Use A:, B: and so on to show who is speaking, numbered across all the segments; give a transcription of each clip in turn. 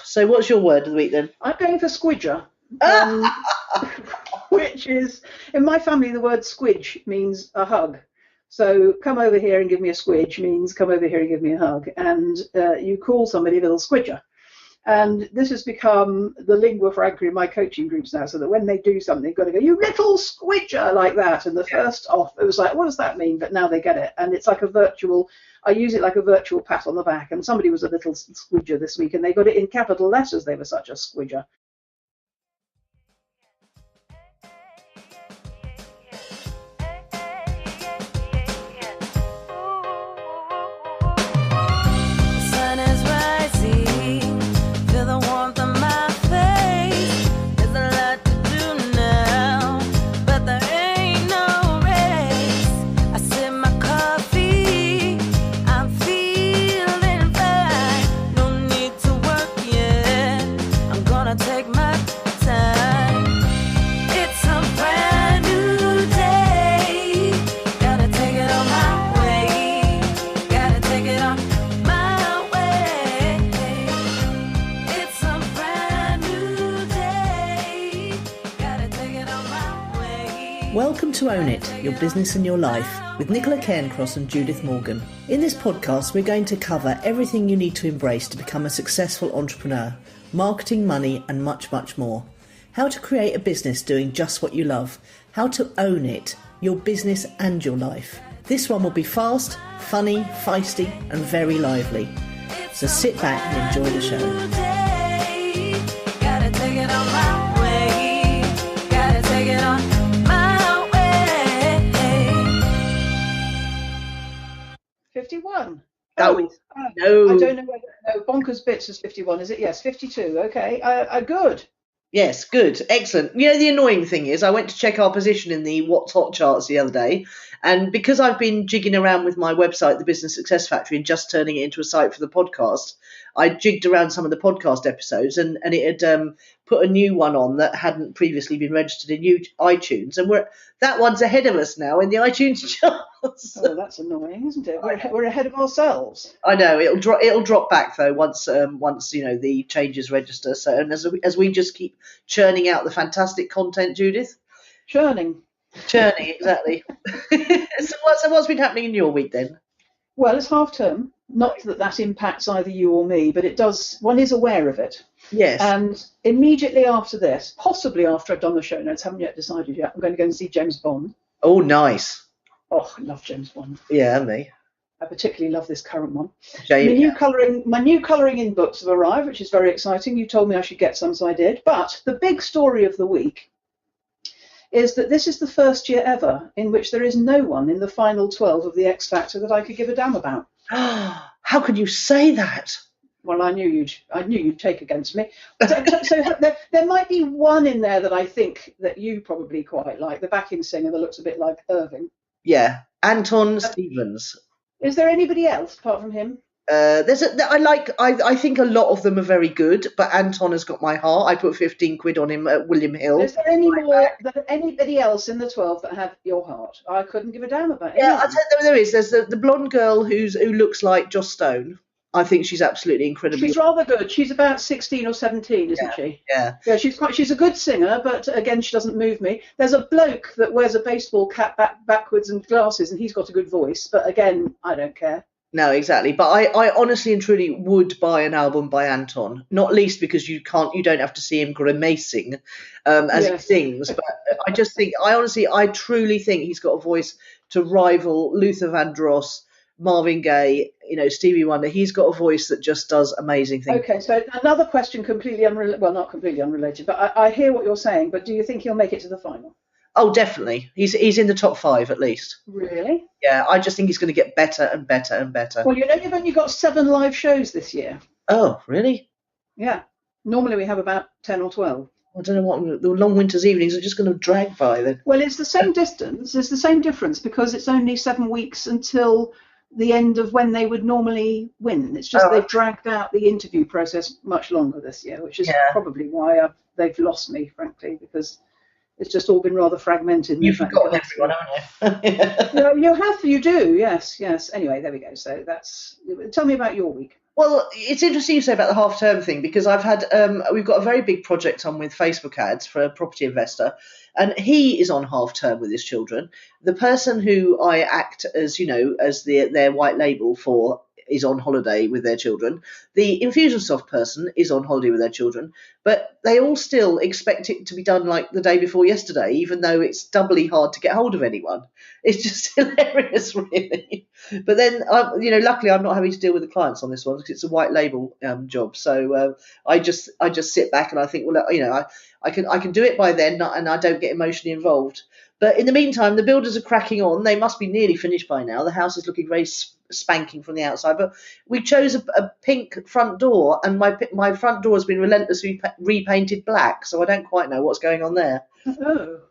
A: So what's your word of the week then?
B: I'm going for squidger, which is, in my family, the word squidge means a hug. So come over here and give me a squidge means come over here and give me a hug. And you call somebody a little squidger. And this has become the lingua franca in my coaching groups now, so that when they do something, they've got to go, you little squidger, like that. And the first off, it was like, what does that mean? But now they get it. And it's like a virtual, I use it like a virtual pat on the back. And somebody was a little squidger this week, and they got it in capital letters. They were such a squidger.
A: Welcome to Own It, Your Business and Your Life, with Nicola Cairncross and Judith Morgan. In this podcast, we're going to cover everything you need to embrace to become a successful entrepreneur, marketing, money, and much, much more. How to create a business doing just what you love. How to own it, your business and your life. This one will be fast, funny, feisty, and very lively. So sit back and enjoy the show. Gotta take it on my way. Gotta take it on. 51. No.
B: I don't know whether. No, Bonkers Bits is 51, is it? Yes, 52. Okay. Good.
A: Yes, good. Excellent. You know, the annoying thing is I went to check our position in the What's Hot charts the other day. And because I've been jigging around with my website, The Business Success Factory, and just turning it into a site for the podcast, I jigged around some of the podcast episodes and it had put a new one on that hadn't previously been registered in iTunes. And that one's ahead of us now in the iTunes charts.
B: Oh, that's annoying, isn't it? We're ahead of ourselves.
A: I know. It'll drop back, though, once you know the changes register. So, and as we just keep churning out the fantastic content, Judith.
B: Churning,
A: exactly. So what's been happening in your week then?
B: Well, it's half term. Not that impacts either you or me, but it does. One is aware of it.
A: Yes.
B: And immediately after this, possibly after I've done the show notes, haven't yet decided yet, I'm going to go and see James Bond.
A: Oh, nice.
B: Oh, I love James Bond.
A: Yeah, me.
B: I particularly love this current one.
A: James.
B: My new colouring in books have arrived, which is very exciting. You told me I should get some, so I did. But the big story of the week is that this is the first year ever in which there is no one in the final 12 of the X Factor that I could give a damn about.
A: How could you say that?
B: Well, I knew you'd take against me. So there might be one in there that I think that you probably quite like, the backing singer that looks a bit like Irving.
A: Yeah, Anton Stevens.
B: Is there anybody else apart from him?
A: I think a lot of them are very good, but Anton has got my heart. I put 15 quid on him at William Hill.
B: Is there anybody else in the 12 that have your heart? I couldn't give a damn about it.
A: Yeah, I'll tell you, there is. There's the blonde girl who looks like Joss Stone. I think she's absolutely incredible.
B: She's rather good. She's about 16 or 17, isn't she?
A: Yeah.
B: Yeah, she's a good singer, but again, she doesn't move me. There's a bloke that wears a baseball cap backwards and glasses, and he's got a good voice, but again, I don't care.
A: No, exactly. But I honestly and truly would buy an album by Anton, not least because you don't have to see him grimacing as he sings. But I truly think he's got a voice to rival Luther Vandross, Marvin Gaye, Stevie Wonder. He's got a voice that just does amazing things. Okay,
B: so another question completely unrelated. Well, not completely unrelated, but I hear what you're saying. But do you think he'll make it to the final?
A: Oh, definitely. He's in the top 5 at least.
B: Really?
A: Yeah, I just think he's going to get better and better and better.
B: Well, you've only got 7 live shows this year.
A: Oh, really?
B: Yeah. Normally we have about 10 or 12.
A: I don't know what the long winter's evenings are just going to drag by then.
B: Well, it's the same distance. It's the same difference because it's only 7 weeks until the end of when they would normally win. It's just they've dragged out the interview process much longer this year, which is probably why they've lost me, frankly, because It's just all been rather fragmented.
C: You've forgotten everyone, haven't you?
B: You do, yes. Anyway, there we go. So tell me about your week.
A: Well, it's interesting you say about the half-term thing, because I've had we've got a very big project on with Facebook ads for a property investor, and he is on half-term with his children. The person who I act as, as their white label for is on holiday with their children. The Infusionsoft person is on holiday with their children, but they all still expect it to be done like the day before yesterday, even though it's doubly hard to get hold of anyone. It's just hilarious, really. But then, luckily I'm not having to deal with the clients on this one because it's a white label job. So I just sit back and I think, well, I can do it by then, and I don't get emotionally involved. But in the meantime, the builders are cracking on. They must be nearly finished by now. The house is looking very spanking from the outside. But we chose a pink front door, and my front door has been relentlessly repainted black. So I don't quite know what's going on there.
B: Oh.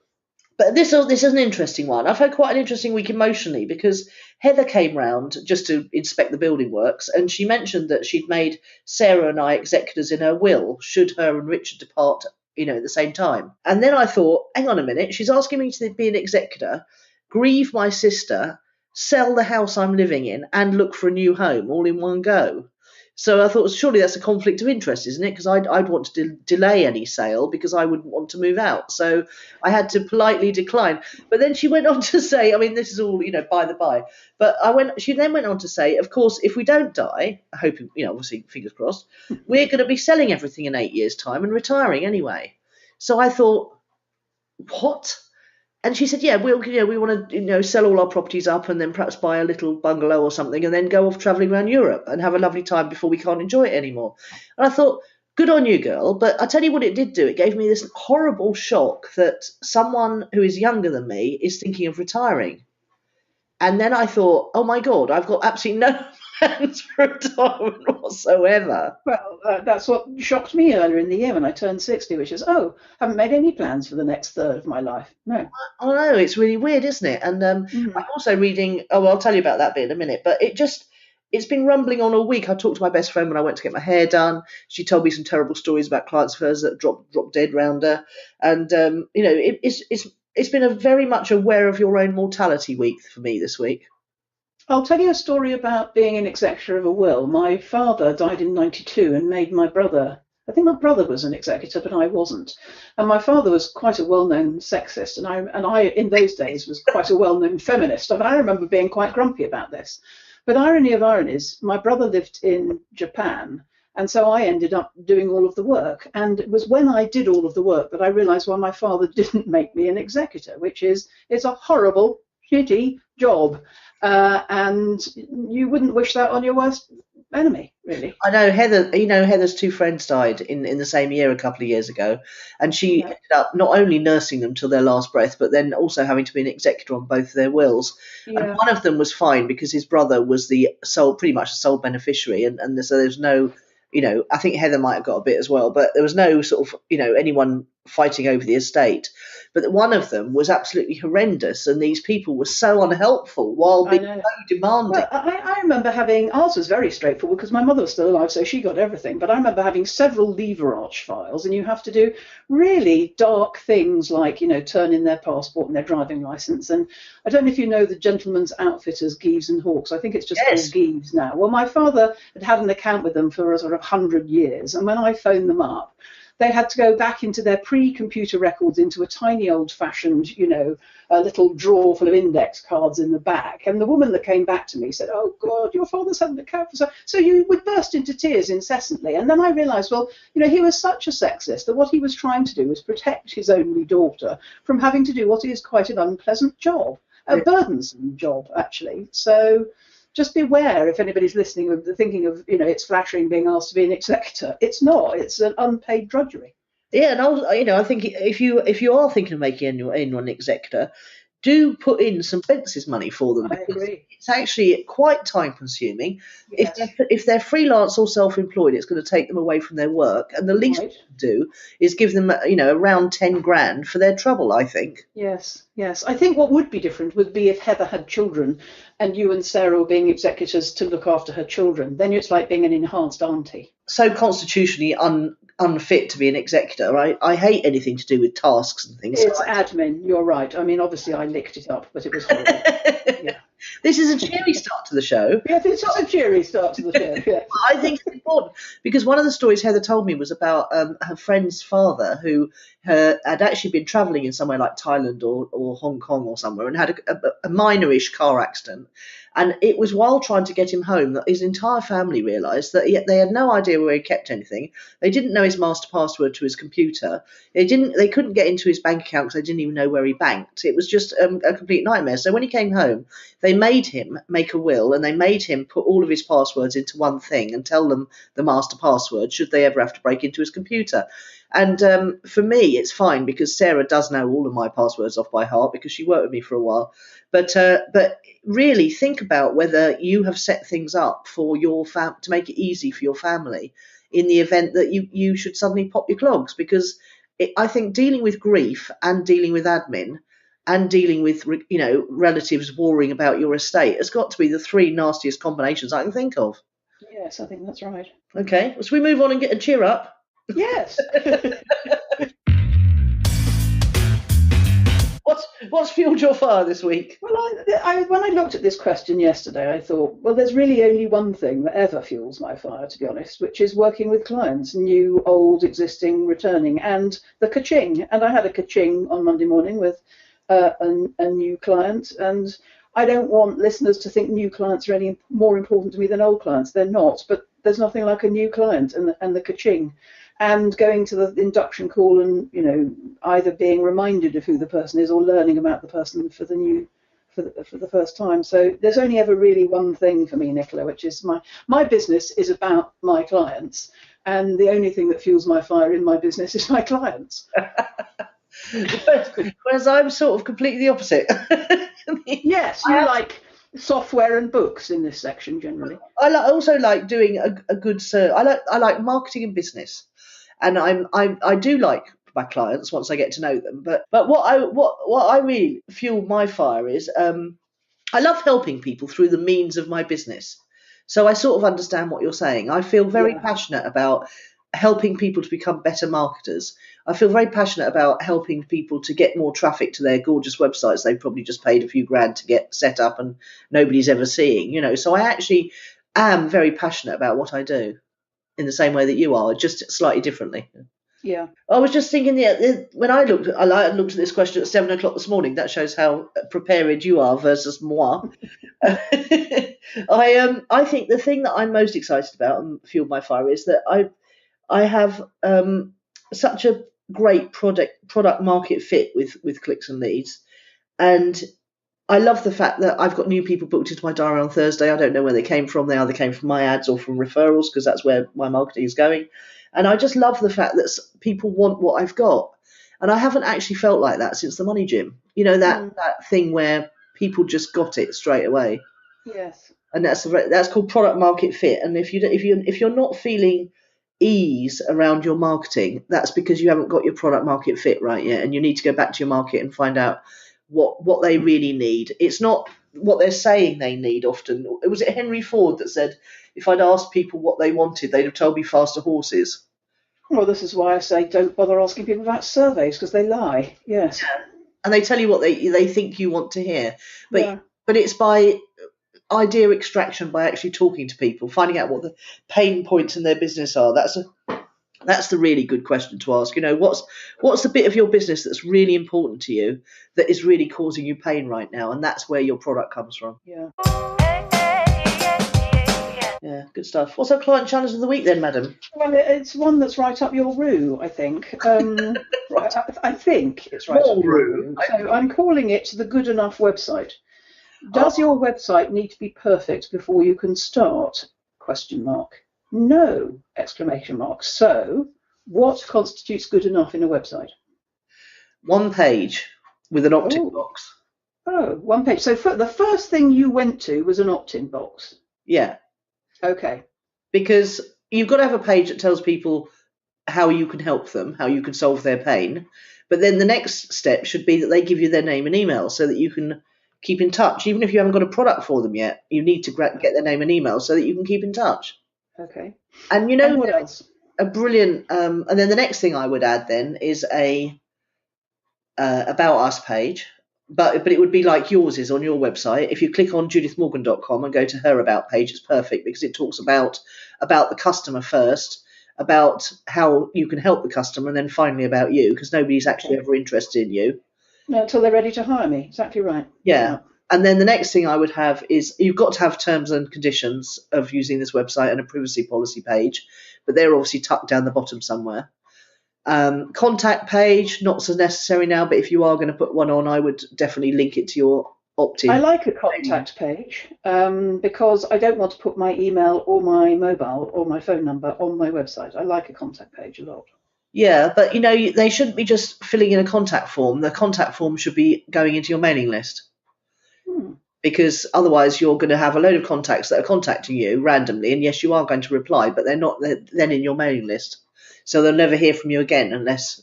A: But this is an interesting one. I've had quite an interesting week emotionally, because Heather came round just to inspect the building works, and she mentioned that she'd made Sarah and I executors in her will should her and Richard depart at the same time. And then I thought, hang on a minute, she's asking me to be an executor, grieve my sister, sell the house I'm living in, and look for a new home all in one go. So I thought, surely that's a conflict of interest, isn't it? Because I'd want to delay any sale because I wouldn't want to move out. So I had to politely decline. But then she went on to say, I mean, this is all, by the by. But she then went on to say, of course, if we don't die, I hope, obviously, fingers crossed, we're going to be selling everything in 8 years' time and retiring anyway. So I thought, what? And she said, yeah, we want to, sell all our properties up and then perhaps buy a little bungalow or something and then go off travelling around Europe and have a lovely time before we can't enjoy it anymore. And I thought, good on you, girl. But I tell you what it did do. It gave me this horrible shock that someone who is younger than me is thinking of retiring. And then I thought, oh, my God, I've got absolutely no plans for retirement whatsoever.
B: Well, that's what shocked me earlier in the year when I turned 60, which is, haven't made any plans for the next third of my life. No.
A: I know, it's really weird, isn't it? And I'm also reading, I'll tell you about that bit in a minute, but it's been rumbling on all week. I talked to my best friend when I went to get my hair done. She told me some terrible stories about clients of hers that dropped dead round her. And, it's been a very much aware of your own mortality week for me this week.
B: I'll tell you a story about being an executor of a will. My father died in 92 and made my brother, I think my brother was an executor, but I wasn't. And my father was quite a well-known sexist, and I in those days was quite a well-known feminist. And I remember being quite grumpy about this. But irony of ironies, my brother lived in Japan, and so I ended up doing all of the work. And it was when I did all of the work that I realised why my father didn't make me an executor, which is it's a horrible, shitty job. And you wouldn't wish that on your worst enemy, really.
A: I know Heather's two friends died in the same year a couple of years ago, and she ended up not only nursing them till their last breath, but then also having to be an executor on both their wills. Yeah. And one of them was fine because his brother was pretty much the sole beneficiary, and so there's no, I think Heather might have got a bit as well, but there was no sort of, anyone fighting over the estate. But one of them was absolutely horrendous, and these people were so unhelpful while being so demanding.
B: Well, I remember ours was very straightforward because my mother was still alive, so she got everything. But I remember having several lever arch files, and you have to do really dark things like, turn in their passport and their driving license. And I don't know if you know the gentleman's outfitters, Geeves and Hawkes. I think it's just called Geeves now. Well, my father had an account with them for a sort of 100 years, and when I phoned them up, they had to go back into their pre-computer records into a tiny old-fashioned, a little drawer full of index cards in the back. And the woman that came back to me said, oh, God, your father's had an account for so you would burst into tears incessantly. And then I realised, well, he was such a sexist that what he was trying to do was protect his only daughter from having to do what is quite an unpleasant job, a burdensome job, actually. So just beware if anybody's listening of thinking of, it's flattering being asked to be an executor. It's not. It's an unpaid drudgery.
A: Yeah, and I think if you are thinking of making anyone an executor, do put in some expenses money for them.
B: I agree.
A: It's actually quite time consuming. Yes. If they're freelance or self-employed, it's going to take them away from their work, and the least you can do is give them around 10 grand for their trouble, I think.
B: Yes. I think what would be different would be if Heather had children and you and Sarah were being executors to look after her children. Then it's like being an enhanced auntie.
A: So constitutionally unfit to be an executor. I hate anything to do with tasks and things.
B: It's admin, you're right. I mean, obviously I licked it up, but it was horrible. Yeah.
A: This is a cheery start to the show.
B: Yes, it's a cheery start to the show. Yeah.
A: I think it's important because one of the stories Heather told me was about her friend's father who had actually been travelling in somewhere like Thailand or Hong Kong or somewhere and had a minor-ish car accident. And it was while trying to get him home that his entire family realised that they had no idea where he kept anything. They didn't know his master password to his computer. They couldn't get into his bank account because they didn't even know where he banked. It was just a complete nightmare. So when he came home, they made him make a will and they made him put all of his passwords into one thing and tell them the master password should they ever have to break into his computer. And for me, it's fine because Sarah does know all of my passwords off by heart because she worked with me for a while. But really think about whether you have set things up for your to make it easy for your family in the event that you should suddenly pop your clogs. Because I think dealing with grief and dealing with admin and dealing with relatives worrying about your estate has got to be the three nastiest combinations I can think of.
B: Yes, I think that's right.
A: Okay, so we move on and get a cheer up.
B: Yes.
A: What's fueled your fire this week?
B: Well, when I looked at this question yesterday, I thought, well, there's really only one thing that ever fuels my fire, to be honest, which is working with clients, new, old, existing, returning, and the ka-ching. And I had a ka-ching on Monday morning with a new client, and I don't want listeners to think new clients are any more important to me than old clients. They're not, but there's nothing like a new client and the ka-ching. And going to the induction call and, either being reminded of who the person is or learning about the person for the first time. So there's only ever really one thing for me, Nicola, which is my business is about my clients. And the only thing that fuels my fire in my business is my clients.
A: Whereas I'm sort of completely the opposite.
B: Yes, you like software and books in this section generally.
A: I also like doing a good service. I like marketing and business. And I do like my clients once I get to know them. But what I really fuel my fire is I love helping people through the means of my business. So I sort of understand what you're saying. I feel very passionate about helping people to become better marketers. I feel very passionate about helping people to get more traffic to their gorgeous websites they've probably just paid a few grand to get set up and nobody's ever seeing. So I actually am very passionate about what I do. In the same way that you are, just slightly differently.
B: Yeah. I
A: was just thinking, when I looked at this question at 7 o'clock this morning, that shows how prepared you are versus moi. I think the thing that I'm most excited about and fueled my fire is that I have such a great product market fit with clicks and leads, and I love the fact that I've got new people booked into my diary on Thursday. I don't know where they came from. They either came from my ads or from referrals because that's where my marketing is going. And I just love the fact that people want what I've got. And I haven't actually felt like that since the Money Gym. That thing where people just got it straight away.
B: Yes.
A: And that's called product market fit. And if you're not feeling ease around your marketing, that's because you haven't got your product market fit right yet. And you need to go back to your market and find out what they really need. It's not what they're saying they need often. Was it Henry Ford that said, if I'd asked people what they wanted, they'd have told me faster horses?
B: Well, this is why I say don't bother asking people about surveys because they lie. Yes.
A: Yeah. And they tell you what they think you want to hear. But it's by idea extraction, by actually talking to people, finding out what the pain points in their business are. That's the really good question to ask. What's the bit of your business that's really important to you that is really causing you pain right now? And that's where your product comes from.
B: Yeah.
A: Yeah, good stuff. What's our client challenge of the week then, madam?
B: Well, it's one that's right up your roo, I think. Right. I think it's right up your roo. So I'm calling it the Good Enough website. Does your website need to be perfect before you can start? ? No! ! So, what constitutes good enough in a website?
A: One page with an opt-in box.
B: Oh, one page. So the first thing you went to was an opt-in box?
A: Yeah.
B: Okay.
A: Because you've got to have a page that tells people how you can help them, how you can solve their pain. But then the next step should be that they give you their name and email so that you can keep in touch. Even if you haven't got a product for them yet, you need to get their name and email so that you can keep in touch.
B: Okay.
A: And
B: and what else?
A: a brilliant, and then the next thing I would add then is a about us page, but it would be like yours is on your website. If you click on judithmorgan.com and go to her about page, it's perfect because it talks about the customer first, about how you can help the customer, and then finally about you, because nobody's actually ever interested in you.
B: No, until they're ready to hire me. Exactly right.
A: Yeah. And then the next thing I would have is you've got to have terms and conditions of using this website and a privacy policy page, but they're obviously tucked down the bottom somewhere. Contact page, not so necessary now, but if you are going to put one on, I would definitely link it to your opt-in.
B: I like a contact page because I don't want to put my email or my mobile or my phone number on my website. I like a contact page a lot.
A: Yeah, but they shouldn't be just filling in a contact form. The contact form should be going into your mailing list. Because otherwise you're going to have a load of contacts that are contacting you randomly, and yes, you are going to reply, but they're then in your mailing list. So they'll never hear from you again unless,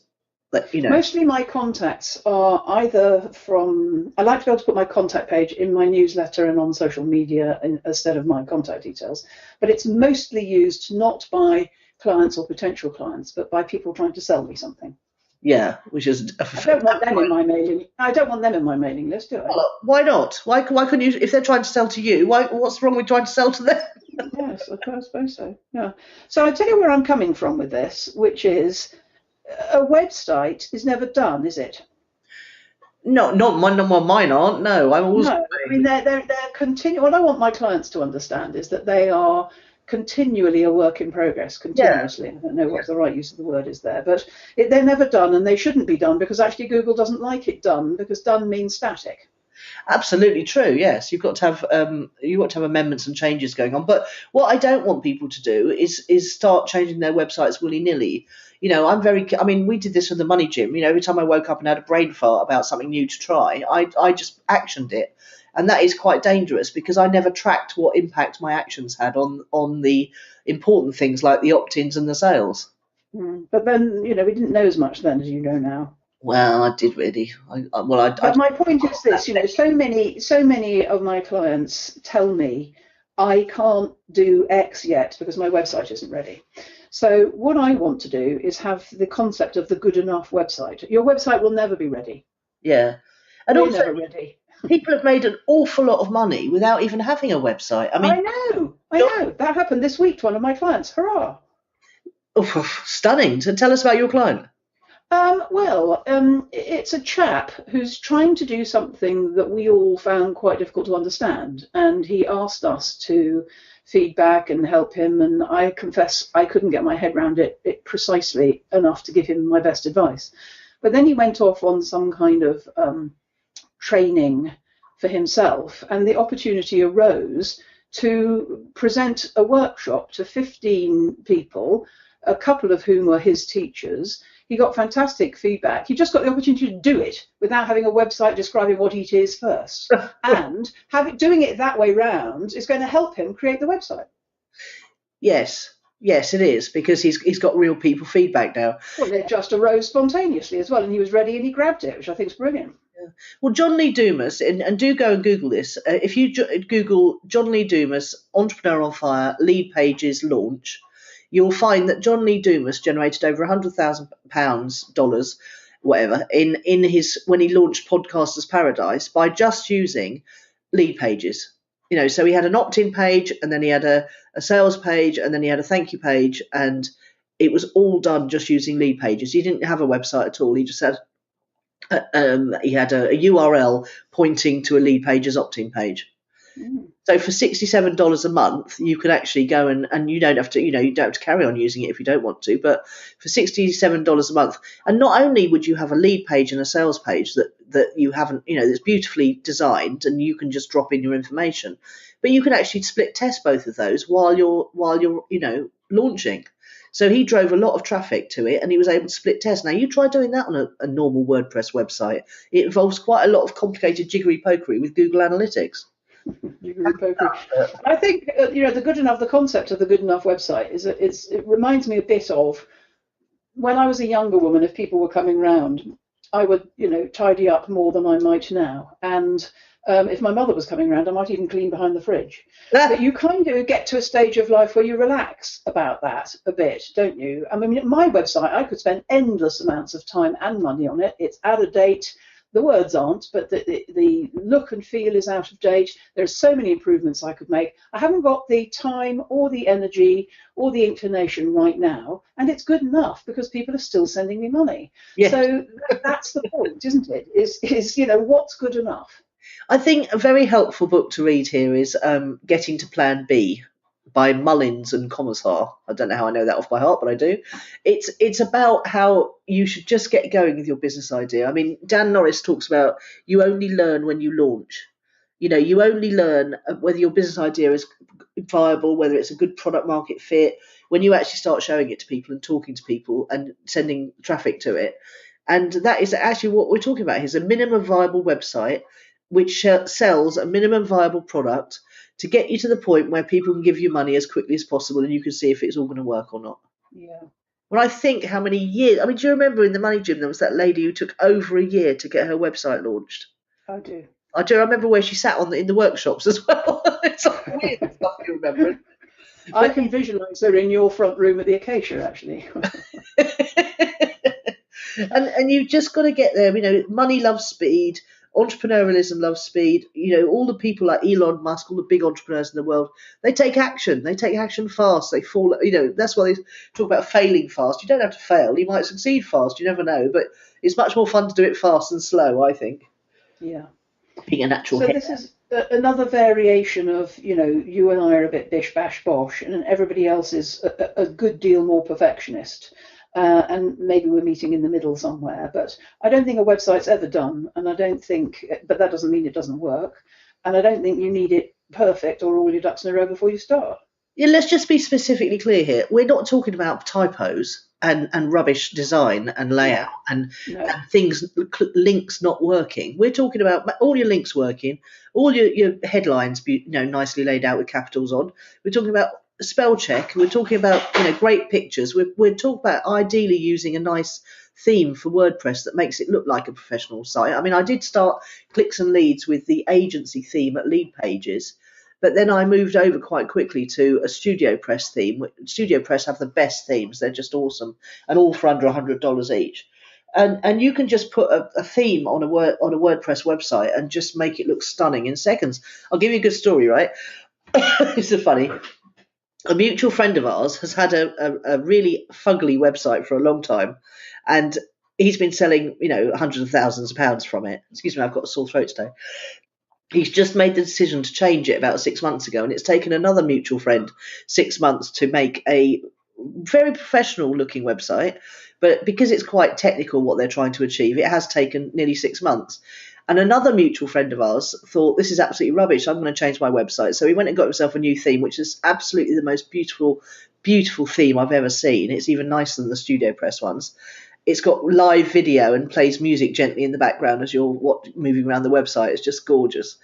B: Mostly my contacts are either from, I like to be able to put my contact page in my newsletter and on social media instead of my contact details, but it's mostly used not by clients or potential clients, but by people trying to sell me something.
A: Yeah, which is.
B: I don't want them in my mailing. I don't want them in my mailing list, do I?
A: Well, why not? Why couldn't you? If they're trying to sell to you, what's wrong with trying to sell to them?
B: Yes, I suppose so. Yeah. So I'll tell you where I'm coming from with this, which is a website is never done, is it?
A: No, not mine aren't. No, I'm always.
B: No, I mean they're continuing. What I want my clients to understand is that they are continually a work in progress, continuously. Yeah. I don't know what the right use of the word is there, but they're never done, and they shouldn't be done because actually Google doesn't like it done, because done means static.
A: Absolutely true. Yes, you've got to have amendments and changes going on. But what I don't want people to do is start changing their websites willy-nilly. We did this with the Money Gym. Every time I woke up and had a brain fart about something new to try, I just actioned it. And that is quite dangerous because I never tracked what impact my actions had on the important things like the opt-ins and the sales.
B: But then, we didn't know as much then as you know now.
A: Well, I did really.
B: But my point is this: so many of my clients tell me I can't do X yet because my website isn't ready. So what I want to do is have the concept of the good enough website. Your website will never be ready.
A: Yeah, and
B: We're
A: also
B: never ready.
A: People have made an awful lot of money without even having a website. I
B: know. That happened this week to one of my clients. Hurrah!
A: Oh, stunning. So tell us about your client.
B: It's a chap who's trying to do something that we all found quite difficult to understand, and he asked us to feedback and help him, and I confess I couldn't get my head around it precisely enough to give him my best advice. But then he went off on some kind of training for himself, and the opportunity arose to present a workshop to 15 people, a couple of whom were his teachers. He got fantastic feedback. He just got the opportunity to do it without having a website describing what it is first. And doing it that way round is going to help him create the website. Yes,
A: it is, because he's got real people feedback now.
B: Well, it just arose spontaneously as well, and he was ready and he grabbed it, which I think is brilliant.
A: Yeah. Well, John Lee Dumas, and do go and Google this. If you Google John Lee Dumas, Entrepreneur on Fire, lead pages launch, you'll find that John Lee Dumas generated over £100,000, dollars, whatever, in his when he launched Podcasters Paradise by just using lead pages. So he had an opt-in page, and then he had a sales page, and then he had a thank you page, and it was all done just using lead pages. He didn't have a website at all. He just had he had a URL pointing to a lead pages opt-in page. So for $67 a month, you could actually go and you don't have to, you don't have to carry on using it if you don't want to. But for $67 a month, and not only would you have a lead page and a sales page that you haven't, that's beautifully designed and you can just drop in your information, but you can actually split test both of those while you're launching. So he drove a lot of traffic to it, and he was able to split test. Now you try doing that on a normal WordPress website. It involves quite a lot of complicated jiggery pokery with Google Analytics.
B: I think the concept of the good enough website is it reminds me a bit of when I was a younger woman. If people were coming round I would, tidy up more than I might now. And if my mother was coming around, I might even clean behind the fridge. But you kind of get to a stage of life where you relax about that a bit, don't you? I mean, my website, I could spend endless amounts of time and money on it. It's out of date. The words aren't, but the look and feel is out of date. There's so many improvements I could make. I haven't got the time or the energy or the inclination right now, and it's good enough because people are still sending me money.
A: Yeah.
B: So that's the point, isn't it? Is what's good enough?
A: I think a very helpful book to read here is Getting to Plan B by Mullins and Commissar. I don't know how I know that off by heart, but I do. It's about how you should just get going with your business idea. I mean, Dan Norris talks about you only learn when you launch. You only learn whether your business idea is viable, whether it's a good product market fit, when you actually start showing it to people and talking to people and sending traffic to it. And that is actually what we're talking about here, is a minimum viable website which sells a minimum viable product to get you to the point where people can give you money as quickly as possible and you can see if it's all going to work or not.
B: Yeah.
A: Well, I think how many years, I mean, do you remember in the Money Gym there was that lady who took over a year to get her website launched?
B: I do.
A: I do. I remember where she sat in the workshops as well. It's like weird stuff you remember.
B: I can visualise her in your front room at the Acacia, actually.
A: and you've just got to get there. Money loves speed. Entrepreneurialism loves speed. All the people like Elon Musk, all the big entrepreneurs in the world, they take action. They take action fast. They fall. That's why they talk about failing fast. You don't have to fail. You might succeed fast. You never know. But it's much more fun to do it fast than slow, I think.
B: Yeah.
A: Being a natural.
B: So this is another variation of, you and I are a bit bish bash bosh, and everybody else is a good deal more perfectionist. And maybe we're meeting in the middle somewhere, but I don't think a website's ever done, and but that doesn't mean it doesn't work, and I don't think you need it perfect or all your ducks in a row before you start.
A: Yeah, let's just be specifically clear here. We're not talking about typos and rubbish design and layout and things, links not working. We're talking about all your links working, all your headlines nicely laid out with capitals on. We're talking about spell check. We're talking about great pictures. We're talking about ideally using a nice theme for WordPress that makes it look like a professional site. I mean, I did start clicks and leads with the agency theme at Lead Pages, but then I moved over quite quickly to a StudioPress theme. StudioPress have the best themes. They're just awesome, and all for under $100 each. And you can just put a theme on a WordPress website and just make it look stunning in seconds. I'll give you a good story, right? It's so funny. A mutual friend of ours has had a really fugly website for a long time, and he's been selling, hundreds of thousands of pounds from it. Excuse me, I've got a sore throat today. He's just made the decision to change it about 6 months ago, and it's taken another mutual friend 6 months to make a very professional looking website. But because it's quite technical what they're trying to achieve, it has taken nearly 6 months. And another mutual friend of ours thought, this is absolutely rubbish, I'm going to change my website. So he went and got himself a new theme, which is absolutely the most beautiful, beautiful theme I've ever seen. It's even nicer than the StudioPress ones. It's got live video and plays music gently in the background as you're moving around the website. It's just gorgeous.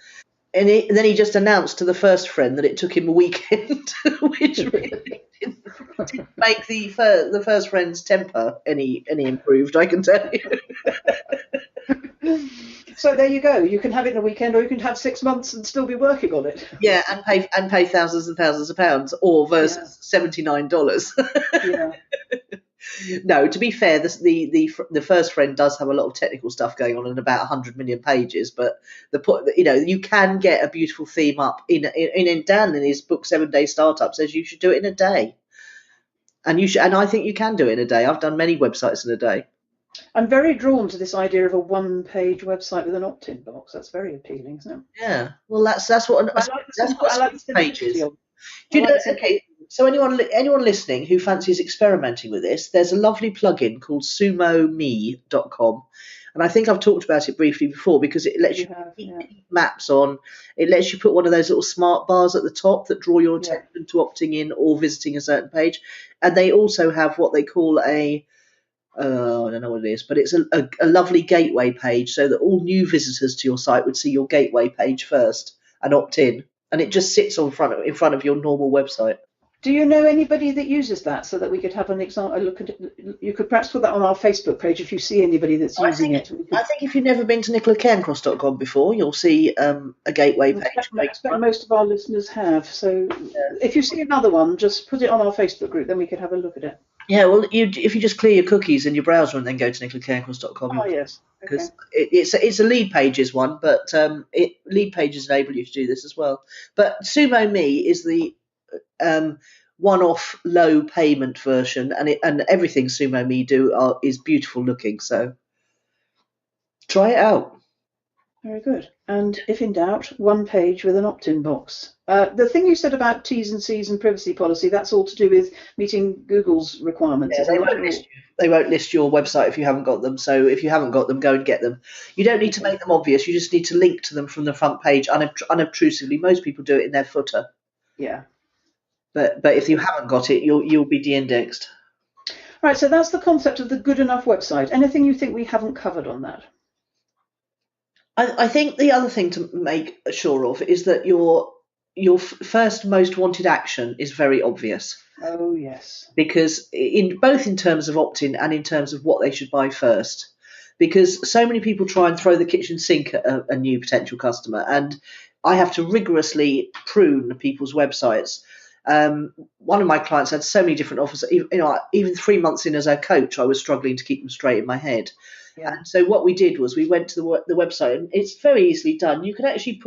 A: And then he just announced to the first friend that it took him a weekend, which really didn't make the first friend's temper any improved, I can tell you.
B: So there you go. You can have it in a weekend, or you can have 6 months and still be working on it.
A: Yeah, and pay thousands and thousands of pounds, or versus $79.
B: Yeah.
A: No, to be fair, the first friend does have a lot of technical stuff going on and about 100 million pages, but you can get a beautiful theme up in Dan in his book 7 Day Startup says you should do it in a day, and I think you can do it in a day. I've done many websites in a day.
B: I'm very drawn to this idea of a one-page website with an opt-in box. That's very appealing, isn't it?
A: Yeah, well, that's what
B: I like the
A: page is. Okay, so anyone listening who fancies experimenting with this, there's a lovely plugin called sumome.com, and I think I've talked about it briefly before because it lets you put maps on. It lets you put one of those little smart bars at the top that draw your attention to opting in or visiting a certain page, and they also have what they call I don't know what it is, but it's a lovely gateway page so that all new visitors to your site would see your gateway page first and opt in. And it just sits in front of your normal website.
B: Do you know anybody that uses that so that we could have an example? Look at it. You could perhaps put that on our Facebook page if you see anybody that's using it.
A: I think if you've never been to nicolacairncross.com before, you'll see a gateway page.
B: I expect most of our listeners have. So if you see another one, just put it on our Facebook group, then we could have a look at it.
A: Yeah, well, if you just clear your cookies in your browser and then go to nicolacairncross.com.
B: Oh, yes.
A: Because it's a lead pages one, but lead pages enable you to do this as well. But Sumo Me is the one-off low payment version, and everything Sumo Me do is beautiful looking. So try it out.
B: Very good. And if in doubt, one page with an opt-in box. The thing you said about T's and C's and privacy policy, that's all to do with meeting Google's requirements.
A: Yeah, they won't list your website if you haven't got them. So if you haven't got them, go and get them. You don't need to make them obvious. You just need to link to them from the front page unobtrusively. Most people do it in their footer.
B: Yeah.
A: But if you haven't got it, you'll be de-indexed.
B: Right, so that's the concept of the good enough website. Anything you think we haven't covered on that?
A: I think the other thing to make sure of is that your first most wanted action is very obvious.
B: Oh, yes.
A: Because both in terms of opt-in and in terms of what they should buy first. Because so many people try and throw the kitchen sink at a new potential customer, and I have to rigorously prune people's websites. One of my clients had so many different offers. Even 3 months in as a coach, I was struggling to keep them straight in my head. Yeah. And so what we did was we went to the website, and it's very easily done. You can actually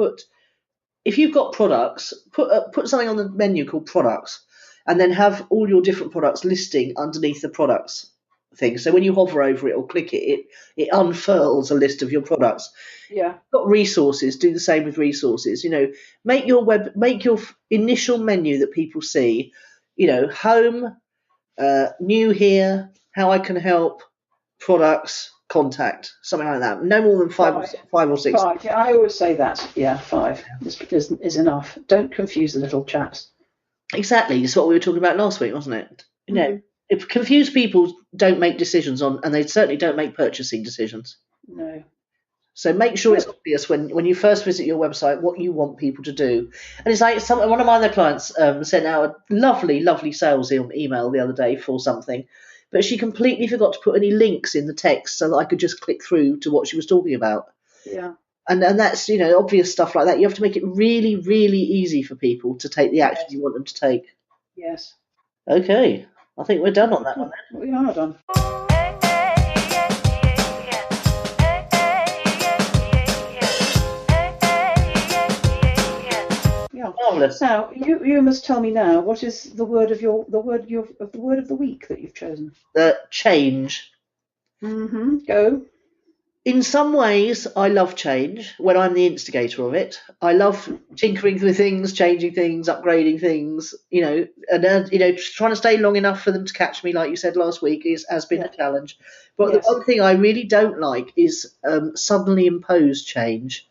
A: if you've got products, put something on the menu called products, and then have all your different products listing underneath the products thing. So when you hover over it or click it unfurls a list of your products.
B: Yeah.
A: Got resources, do the same with resources. Make your initial menu that people see, home, new here, how I can help, products, contact, something like that. No more than five or six.
B: 5. Yeah, I always say that. Yeah, 5 is enough. Don't confuse the little chaps.
A: Exactly. It's what we were talking about last week, wasn't it? If confused people don't make decisions and they certainly don't make purchasing decisions.
B: No.
A: So make sure it's obvious when you first visit your website what you want people to do. And it's like one of my other clients sent out a lovely, lovely sales email the other day for something, but she completely forgot to put any links in the text so that I could just click through to what she was talking about.
B: Yeah.
A: And that's, obvious stuff like that. You have to make it really, really easy for people to take the action you want them to take.
B: Yes.
A: Okay. I think we're done on that one then.
B: We are done. Yeah.
A: Marvelous.
B: Now you must tell me now, what is the word of the week that you've chosen?
A: Change.
B: Go.
A: In some ways, I love change when I'm the instigator of it. I love tinkering with things, changing things, upgrading things, and trying to stay long enough for them to catch me, like you said last week, has been a challenge. But the one thing I really don't like is suddenly imposed change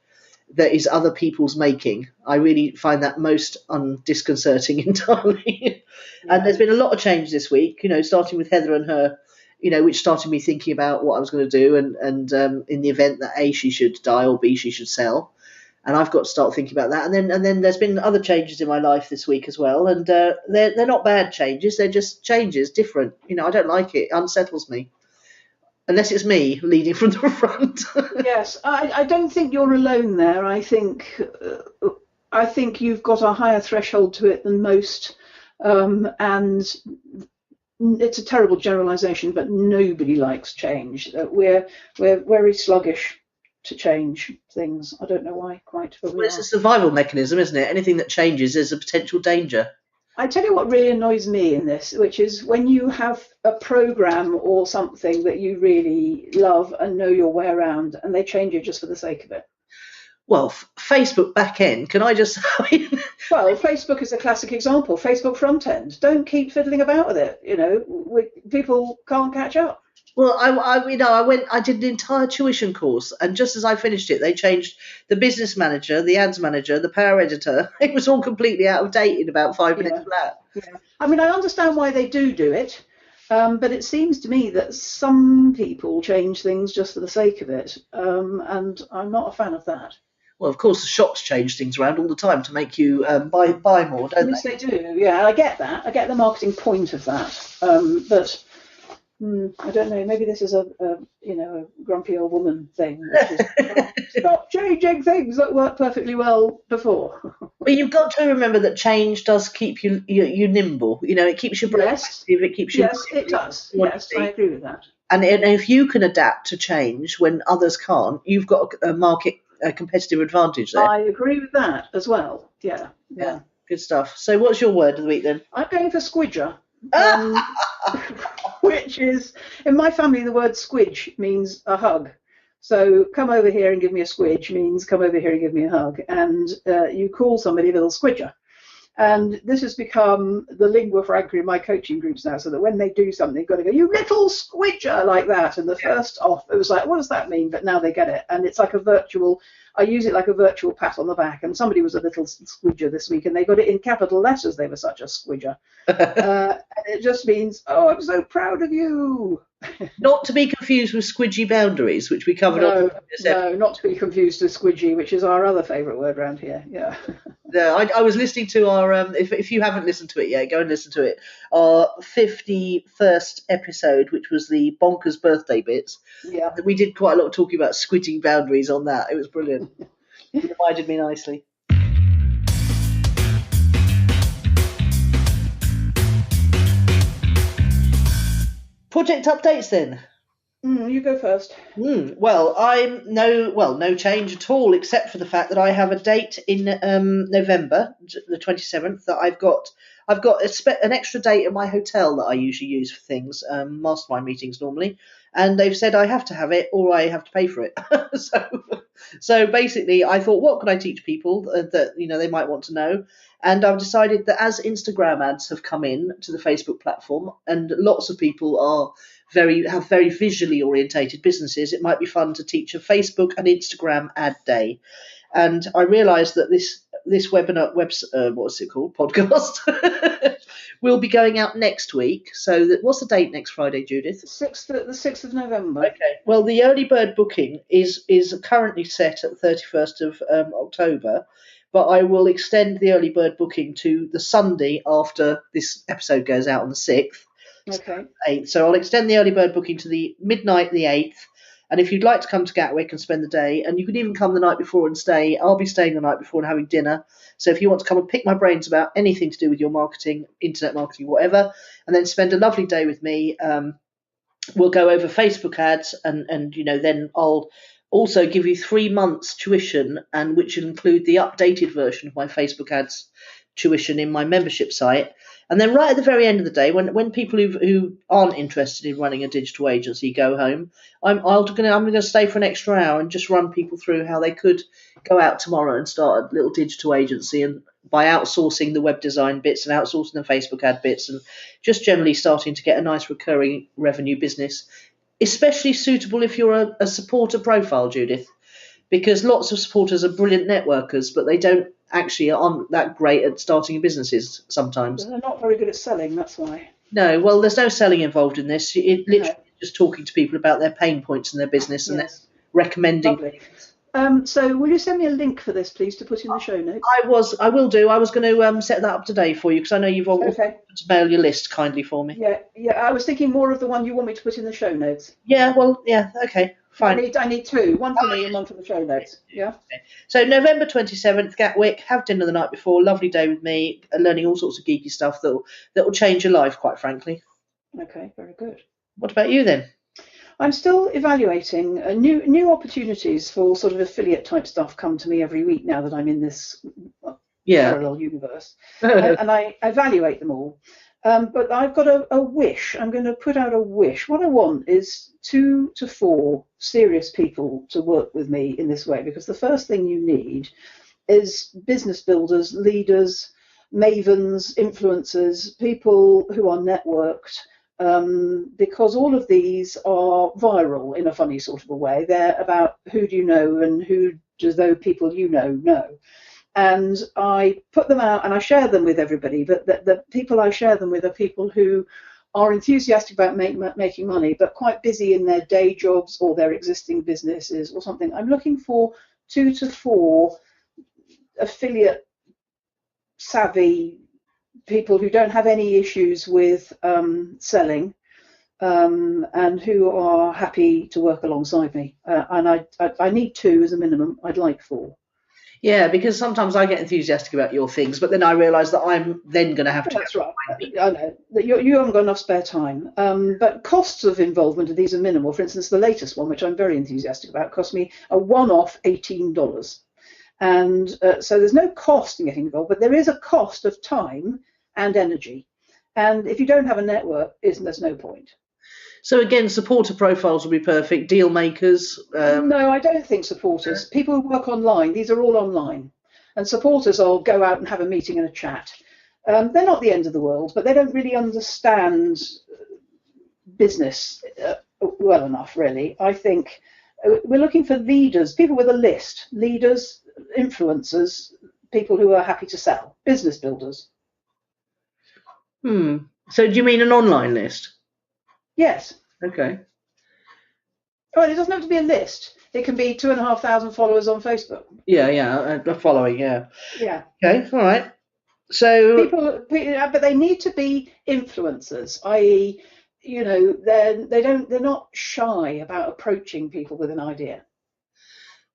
A: that is other people's making. I really find that most disconcerting entirely. Yeah. And there's been a lot of change this week, starting with Heather and her, which started me thinking about what I was going to do, and in the event that A, she should die, or B, she should sell, and I've got to start thinking about that. And then there's been other changes in my life this week as well, and they're not bad changes. They're just changes, different. I don't like it. It unsettles me, unless it's me leading from the front.
B: Yes, I don't think you're alone there. I think you've got a higher threshold to it than most, and it's a terrible generalization, but nobody likes change. We're very sluggish to change things. I don't know why quite. But
A: it's a survival mechanism, isn't it? Anything that changes is a potential danger.
B: I tell you what really annoys me in this, which is when you have a program or something that you really love and know your way around, and they change it just for the sake of it.
A: Well, Facebook back end, can I just...
B: Well, Facebook is a classic example. Facebook front end. Don't keep fiddling about with it. People can't catch up.
A: Well, I did an entire tuition course, and just as I finished it, they changed the business manager, the ads manager, the power editor. It was all completely out of date in about 5 minutes flat.
B: Yeah. I mean, I understand why they do it, but it seems to me that some people change things just for the sake of it, and I'm not a fan of that.
A: Well, of course, the shops change things around all the time to make you buy more, don't
B: Yes,
A: they?
B: they do. Yeah, I get that. I get the marketing point of that. But I don't know. Maybe this is a grumpy old woman thing, which is stop changing things that worked perfectly well before.
A: But you've got to remember that change does keep you nimble. It keeps your brain
B: Yes,
A: active. It keeps your
B: yes, it
A: mind
B: does.
A: what
B: Yes,
A: you
B: I
A: need.
B: agree with that.
A: And if you can adapt to change when others can't, you've got a competitive advantage there.
B: I agree with that as well. Yeah.
A: Yeah, good stuff. So, what's your word of the week then?
B: I'm going for squidger, which is, in my family, the word squidge means a hug. So come over here and give me a squidge means come over here and give me a hug. And you call somebody a little squidger. And this has become the lingua franca in my coaching groups now, so that when they do something, they've got to go, you little squidger, like that. And the first off, it was like, what does that mean? But now they get it. And it's like I use it like a virtual pat on the back. And somebody was a little squidger this week, and they got it in capital letters. They were such a squidger. And it just means, oh, I'm so proud of you.
A: Not to be confused with squidgy boundaries, which we covered on this episode.
B: No, not to be confused with squidgy, which is our other favourite word around here. Yeah.
A: No, I was listening to our, if you haven't listened to it yet, go and listen to it, our 51st episode, which was the bonkers birthday bits.
B: Yeah.
A: We did quite a lot of talking about squidging boundaries on that. It was brilliant. It reminded me nicely. Project updates then.
B: You go first.
A: Well, no change at all, except for the fact that I have a date in November, the 27th. That I've got an extra date at my hotel that I usually use for things, mastermind meetings normally, and they've said I have to have it or I have to pay for it. so basically, I thought, what can I teach people that they might want to know? And I've decided that as Instagram ads have come in to the Facebook platform, and lots of people are have very visually orientated businesses, it might be fun to teach a Facebook and Instagram ad day. And I realised that this webinar, what's it called, podcast, will be going out next week. So what's the date next Friday, Judith?
B: The 6th of November.
A: Okay. Well, the early bird booking is currently set at 31st of October. But I will extend the early bird booking to the Sunday after this episode goes out on the 6th.
B: Okay.
A: So I'll extend the early bird booking to the midnight the 8th. And if you'd like to come to Gatwick and spend the day, and you could even come the night before and stay, I'll be staying the night before and having dinner. So if you want to come and pick my brains about anything to do with your marketing, internet marketing, whatever, and then spend a lovely day with me, we'll go over Facebook ads and then I'll also give you 3 months tuition, and which will include the updated version of my Facebook ads tuition in my membership site. And then right at the very end of the day, when people who aren't interested in running a digital agency go home, I'm going to stay for an extra hour and just run people through how they could go out tomorrow and start a little digital agency, and by outsourcing the web design bits and outsourcing the Facebook ad bits, and just generally starting to get a nice recurring revenue business, especially suitable if you're a supporter profile, Judith, because lots of supporters are brilliant networkers, but they aren't that great at starting businesses sometimes.
B: They're not very good at selling, that's why.
A: No, well, there's no selling involved in this. It literally is just talking to people about their pain points in their business and then recommending.
B: Lovely. So will you send me a link for this, please, to put in the show notes?
A: I will do. I was going to set that up today for you, because I know you've always to mail your list kindly for me.
B: Yeah. I was thinking more of the one you want me to put in the show notes.
A: Yeah. Well. Yeah. Okay. Fine.
B: I need 2. One for me and one for the show notes. Yeah.
A: Okay. So November 27th, Gatwick. Have dinner the night before. Lovely day with me, learning all sorts of geeky stuff that will change your life, quite frankly.
B: Okay. Very good.
A: What about you then?
B: I'm still evaluating new opportunities for sort of affiliate type stuff come to me every week now that I'm in this parallel universe, and I evaluate them all. But I've got a wish. I'm going to put out a wish. What I want is 2 to 4 serious people to work with me in this way, because the first thing you need is business builders, leaders, mavens, influencers, people who are networked. Because all of these are viral in a funny sort of a way. They're about who do you know and who do those people you know. And I put them out and I share them with everybody, but the people I share them with are people who are enthusiastic about making money, but quite busy in their day jobs or their existing businesses or something. I'm looking for 2 to 4 affiliate savvy people who don't have any issues with selling, and who are happy to work alongside me. And I need 2 as a minimum. I'd like 4.
A: Yeah, because sometimes I get enthusiastic about your things, but then I realise that I'm then going to have to.
B: That's right. I know that you haven't got enough spare time. But costs of involvement of these are minimal. For instance, the latest one, which I'm very enthusiastic about, cost me a one-off $18. And so there's no cost in getting involved, but there is a cost of time and energy. And if you don't have a network, there's no point.
A: So again, supporter profiles will be perfect. Deal makers.
B: No, I don't think supporters. People who work online, these are all online. And supporters will go out and have a meeting and a chat. They're not the end of the world, but they don't really understand business well enough, really. I think we're looking for leaders, people with a list, leaders, influencers, people who are happy to sell, business builders.
A: So do you mean an online list?
B: Yes.
A: Okay.
B: Well, it doesn't have to be a list. It can be 2,500 followers on Facebook.
A: Yeah, following, yeah.
B: Yeah.
A: Okay, all right. So
B: people, but they need to be influencers, i.e., they're not shy about approaching people with an idea.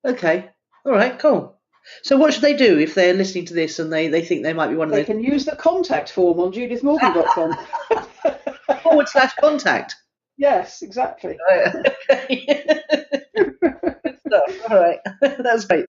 A: Okay, all right, cool. So what should they do if they're listening to this and they think they might be one of those?
B: They can use the contact form on judithmorgan.com.
A: /contact.
B: Yes, exactly.
A: Okay. Good stuff. All right, that's great.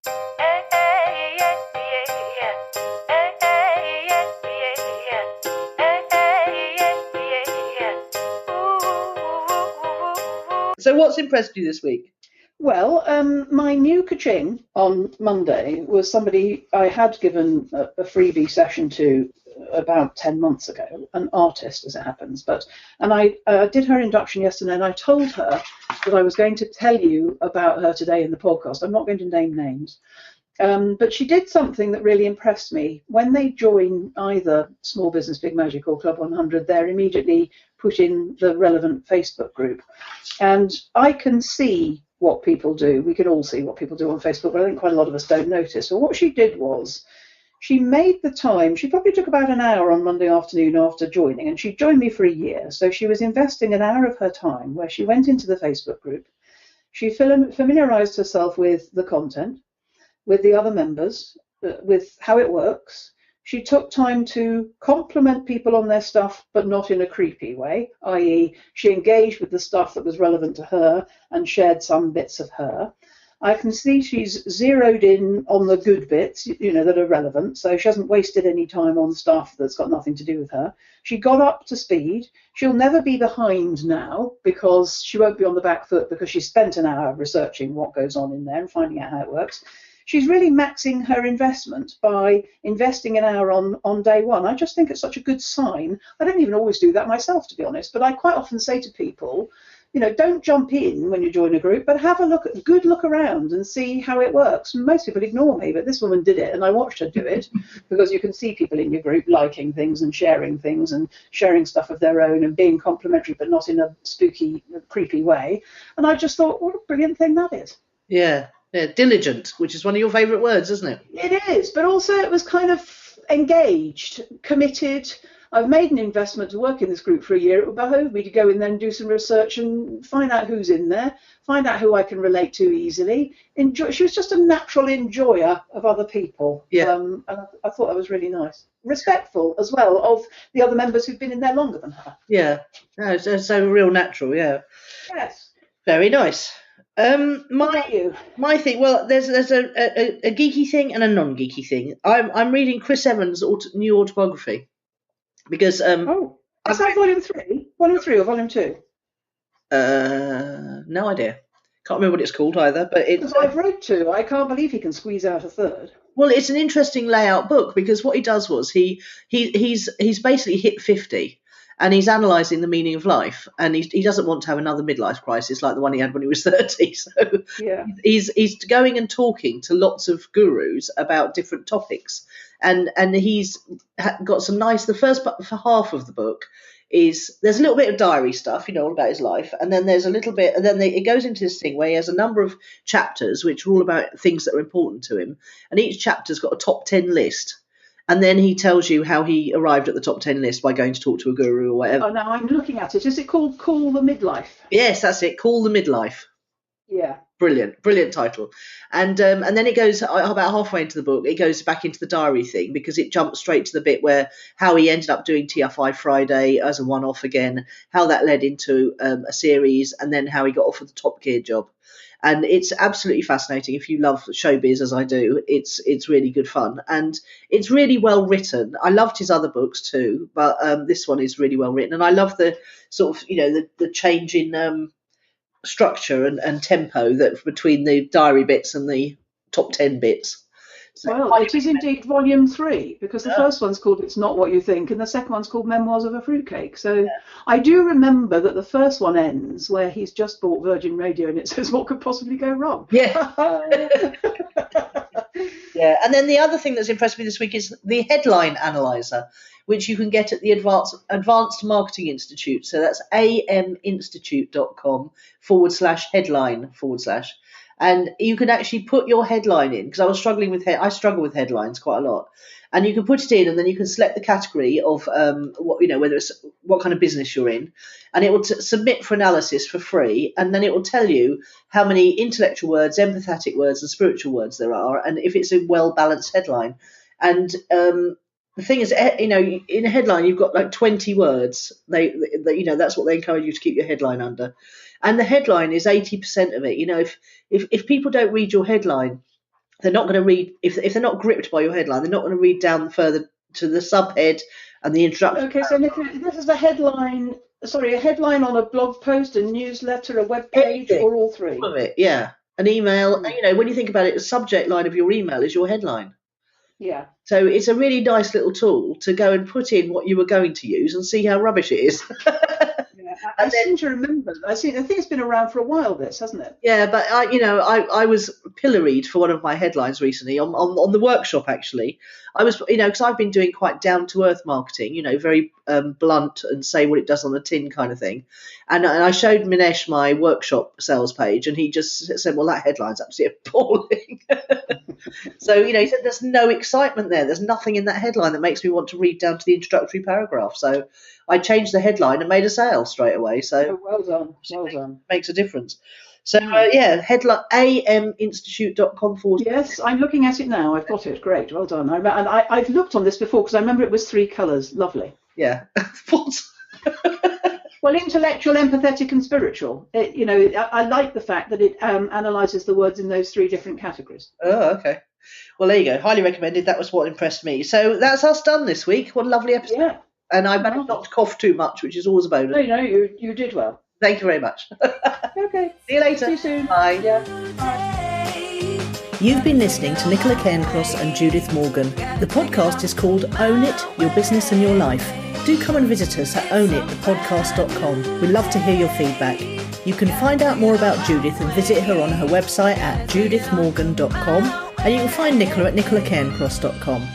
A: So what's impressed you this week?
B: Well, my new ka-ching on Monday was somebody I had given a freebie session to about 10 months ago, an artist as it happens. And I did her induction yesterday, and I told her that I was going to tell you about her today in the podcast. I'm not going to name names. But she did something that really impressed me. When they join either Small Business Big Magic or Club 100, they're immediately put in the relevant Facebook group. And I can see what people do. We can all see what people do on Facebook, but I think quite a lot of us don't notice. So what she did was she made the time. She probably took about an hour on Monday afternoon after joining, and she joined me for a year. So she was investing an hour of her time where she went into the Facebook group. She familiarized herself with the content, with the other members, with how it works. She took time to compliment people on their stuff, but not in a creepy way, i.e. she engaged with the stuff that was relevant to her and shared some bits of her. I can see she's zeroed in on the good bits, that are relevant, so she hasn't wasted any time on stuff that's got nothing to do with her. She got up to speed. She'll never be behind now because she won't be on the back foot because she spent an hour researching what goes on in there and finding out how it works. She's really maxing her investment by investing an hour on day one. I just think it's such a good sign. I don't even always do that myself, to be honest, but I quite often say to people, don't jump in when you join a group, but have a good look around and see how it works. Most people ignore me, but this woman did it, and I watched her do it because you can see people in your group liking things and sharing stuff of their own and being complimentary, but not in a spooky, creepy way. And I just thought, what a brilliant thing that is.
A: Yeah, diligent, which is one of your favourite words, isn't it?
B: It is, but also it was kind of engaged, committed. I've made an investment to work in this group for a year. It would behoove me to go in there and do some research and find out who's in there, find out who I can relate to easily. She was just a natural enjoyer of other people.
A: Yeah.
B: And I thought that was really nice. Respectful as well of the other members who've been in there longer than her.
A: Yeah, no, so real natural, yeah.
B: Yes.
A: Very nice.
B: My
A: thing. Well, there's a geeky thing and a non-geeky thing. I'm reading Chris Evans' new autobiography because
B: is that volume 3? Volume 3 or volume 2?
A: No idea. Can't remember what it's called either. But it's.
B: I've read 2. I can't believe he can squeeze out a third.
A: Well, it's an interesting layout book because what he does was he's basically hit 50. And he's analysing the meaning of life, and he doesn't want to have another midlife crisis like the one he had when he was 30. So
B: yeah.
A: He's going and talking to lots of gurus about different topics, and he's got some nice. The first half of the book is there's a little bit of diary stuff, all about his life, and then there's a little bit, and then it goes into this thing where he has a number of chapters which are all about things that are important to him, and each chapter's got a top 10 list. And then he tells you how he arrived at the top 10 list by going to talk to a guru or whatever.
B: Oh, now I'm looking at it. Is it called Call the Midlife?
A: Yes, that's it. Call the Midlife.
B: Yeah.
A: Brilliant title. And then it goes about halfway into the book, it goes back into the diary thing, because it jumps straight to the bit where how he ended up doing TFI Friday as a one-off again, how that led into a series, and then how he got offered the Top Gear job. And it's absolutely fascinating. If you love showbiz as I do, it's really good fun, and it's really well written. I loved his other books too, but this one is really well written, and I love the sort of the change in structure and tempo that between the diary bits and the top 10 bits. So
B: well, it is indeed volume 3, because the first one's called It's Not What You Think, and the second one's called Memoirs of a Fruitcake. So I do remember that the first one ends where he's just bought Virgin Radio and it says, what could possibly go wrong?
A: Yeah. Yeah. And then the other thing that's impressed me this week is the headline analyzer, which you can get at the Advanced Marketing Institute. So that's aminstitute.com/headline/. And you can actually put your headline in, because I struggle with headlines quite a lot. And you can put it in, and then you can select the category of whether it's what kind of business you're in, and it will submit for analysis for free, and then it will tell you how many intellectual words, empathetic words, and spiritual words there are, and if it's a well balanced headline. And the thing is, in a headline you've got like 20 words. They that's what they encourage you to keep your headline under. And the headline is 80% of it. If people don't read your headline, they're not going to read. If they're not gripped by your headline, they're not going to read down further to the subhead and the introduction.
B: Okay, so Nicola, this is a headline on a blog post, a newsletter, a web page, or all three?
A: All of it, yeah. An email. When you think about it, the subject line of your email is your headline.
B: Yeah.
A: So it's a really nice little tool to go and put in what you were going to use and see how rubbish it is.
B: I seem to remember. I think it's been around for a while. This, hasn't it?
A: Yeah, but I was pilloried for one of my headlines recently on the workshop. Actually, I was because I've been doing quite down to earth marketing, very blunt and say what it does on the tin kind of thing. And I showed Minesh my workshop sales page, and he just said, "Well, that headline's absolutely appalling." So he said, "There's no excitement there. There's nothing in that headline that makes me want to read down to the introductory paragraph." So I changed the headline and made a sale straight away. So
B: well done.
A: Makes a difference. So headline aminstitute.com.
B: Yes, I'm looking at it now. I've got it. Great, well done. I've looked on this before because I remember it was 3 colours. Lovely.
A: Yeah.
B: Well, intellectual, empathetic, and spiritual. I like the fact that it analyses the words in those 3 different categories.
A: Oh, okay. Well, there you go. Highly recommended. That was what impressed me. So that's us done this week. What a lovely episode.
B: Yeah.
A: And I managed not to cough too much, which is always a bonus.
B: No, you did well.
A: Thank you very much.
B: Okay.
A: See you later.
B: See you soon.
A: Bye.
B: Yeah. Bye.
A: You've been listening to Nicola Cairncross and Judith Morgan. The podcast is called Own It, Your Business and Your Life. Do come and visit us at ownitthepodcast.com. We'd love to hear your feedback. You can find out more about Judith and visit her on her website at judithmorgan.com, and you can find Nicola at nicolacairncross.com.